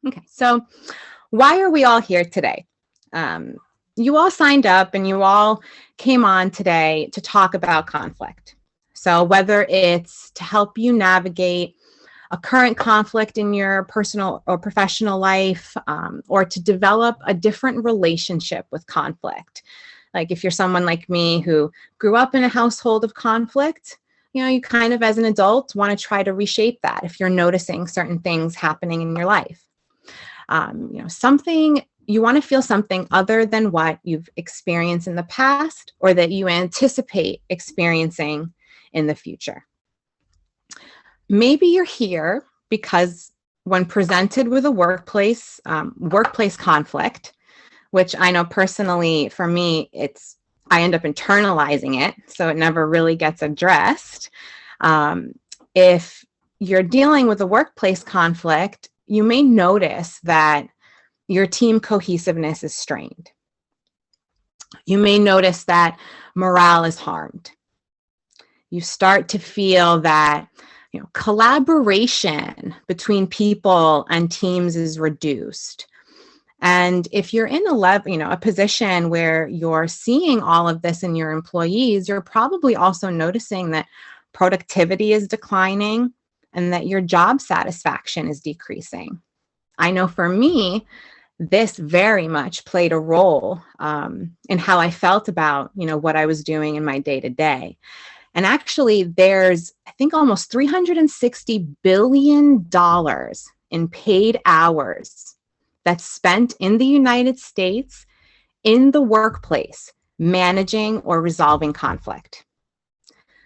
Okay, so why are we all here today? You all signed up and you all came on today to talk about conflict. So whether it's to help you navigate a current conflict in your personal or professional life, or to develop a different relationship with conflict. Like if you're someone like me who grew up in a household of conflict, you kind of as an adult want to try to reshape that if you're noticing certain things happening in your life. You want to feel something other than what you've experienced in the past or that you anticipate experiencing in the future. Maybe you're here because when presented with a workplace conflict, which I know personally for me, I end up internalizing it, so it never really gets addressed. If you're dealing with a workplace conflict, you may notice that your team cohesiveness is strained. You may notice that morale is harmed. You start to feel that collaboration between people and teams is reduced. And if you're in a position where you're seeing all of this in your employees, you're probably also noticing that productivity is declining and that your job satisfaction is decreasing. I know for me, this very much played a role in how I felt about, what I was doing in my day-to-day. And actually, there's, I think, almost $360 billion in paid hours that's spent in the United States in the workplace managing or resolving conflict.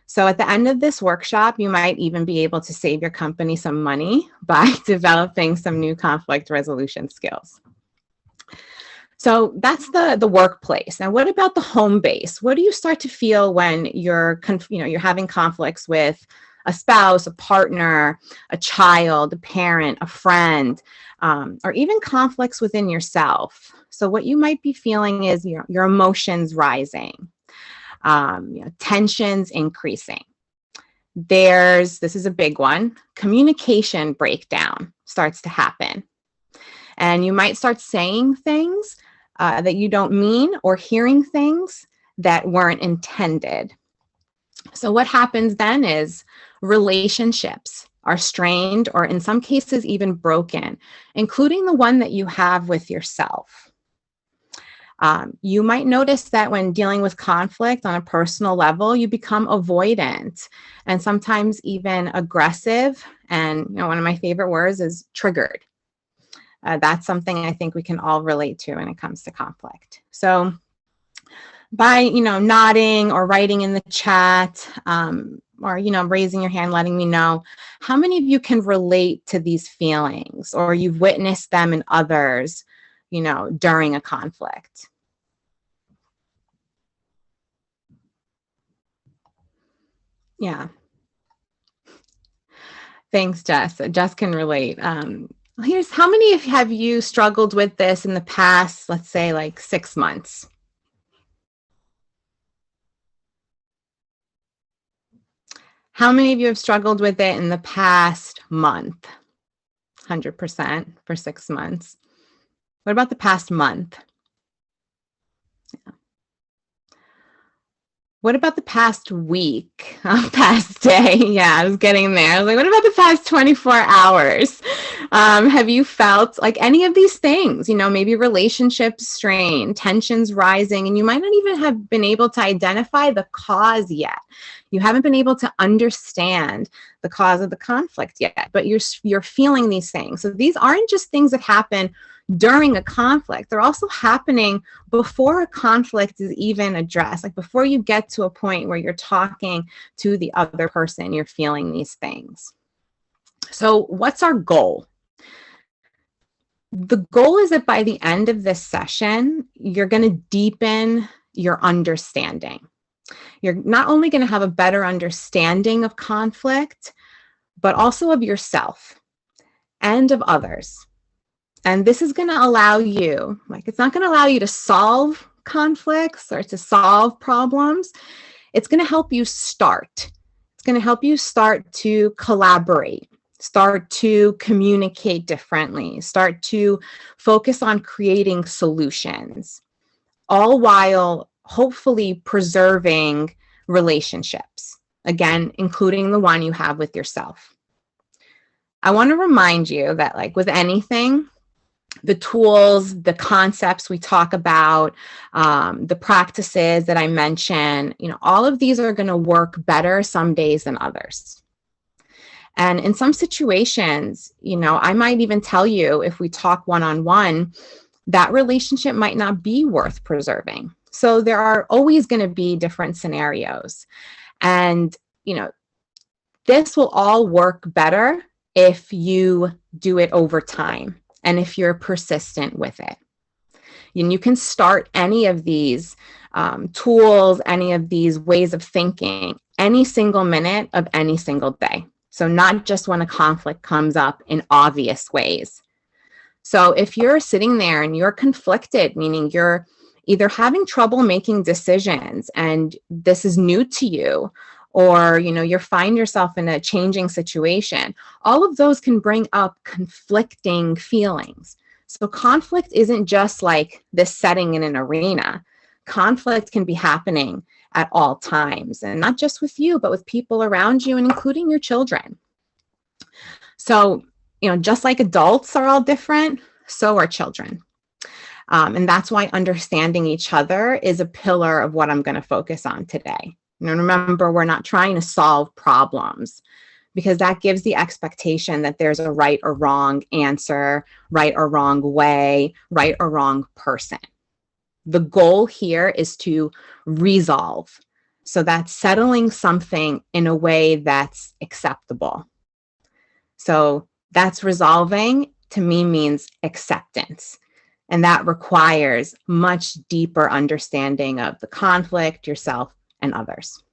So at the end of this workshop, you might even be able to save your company some money by developing some new conflict resolution skills. So that's the workplace. Now, what about the home base? What do you start to feel when you're having conflicts with a spouse, a partner, a child, a parent, a friend, or even conflicts within yourself? So what you might be feeling is your emotions rising, tensions increasing. This is a big one, communication breakdown starts to happen. And you might start saying things that you don't mean or hearing things that weren't intended. So what happens then is relationships are strained or in some cases even broken, including the one that you have with yourself. You might notice that when dealing with conflict on a personal level, you become avoidant and sometimes even aggressive. And one of my favorite words is triggered. That's something I think we can all relate to when it comes to conflict. So by, nodding or writing in the chat, or, raising your hand, letting me know, how many of you can relate to these feelings or you've witnessed them in others, during a conflict? Yeah. Thanks, Jess. Jess can relate. Here's how many have you struggled with this in the past, let's say like 6 months? How many of you have struggled with it in the past month? 100% for 6 months. What about the past month? Yeah. What about the past week? Past day? Yeah, I was getting there. I was like, what about the past 24 hours? Have you felt like any of these things? Maybe relationships strained, tensions rising, and you might not even have been able to identify the cause yet. You haven't been able to understand the cause of the conflict yet, but you're feeling these things. So these aren't just things that happen during a conflict. They're also happening before a conflict is even addressed. Like before you get to a point where you're talking to the other person, you're feeling these things. So what's our goal? The goal is that by the end of this session, you're going to deepen your understanding. You're not only going to have a better understanding of conflict, but also of yourself and of others. And this is going to allow you, it's not going to allow you to solve conflicts or to solve problems. It's going to help you start. It's going to help you start to collaborate. Start to communicate differently. Start to focus on creating solutions, all while hopefully preserving relationships. Again, including the one you have with yourself. I want to remind you that, like with anything, the tools, the concepts we talk about, the practices that I mention, all of these are going to work better some days than others. And in some situations, I might even tell you, if we talk one-on-one, that relationship might not be worth preserving. So there are always going to be different scenarios. And, this will all work better if you do it over time and if you're persistent with it. And you can start any of these tools, any of these ways of thinking, any single minute of any single day. So not just when a conflict comes up in obvious ways. So if you're sitting there and you're conflicted, meaning you're either having trouble making decisions and this is new to you, or you find yourself in a changing situation, all of those can bring up conflicting feelings. So conflict isn't just like this setting in an arena. Conflict can be happening at all times, and not just with you, but with people around you, and including your children. So, just like adults are all different, so are children. And that's why understanding each other is a pillar of what I'm going to focus on today. And remember, we're not trying to solve problems, because that gives the expectation that there's a right or wrong answer, right or wrong way, right or wrong person. The goal here is to resolve. So that's settling something in a way that's acceptable. So that's resolving, to me, means acceptance. And that requires much deeper understanding of the conflict, yourself, and others.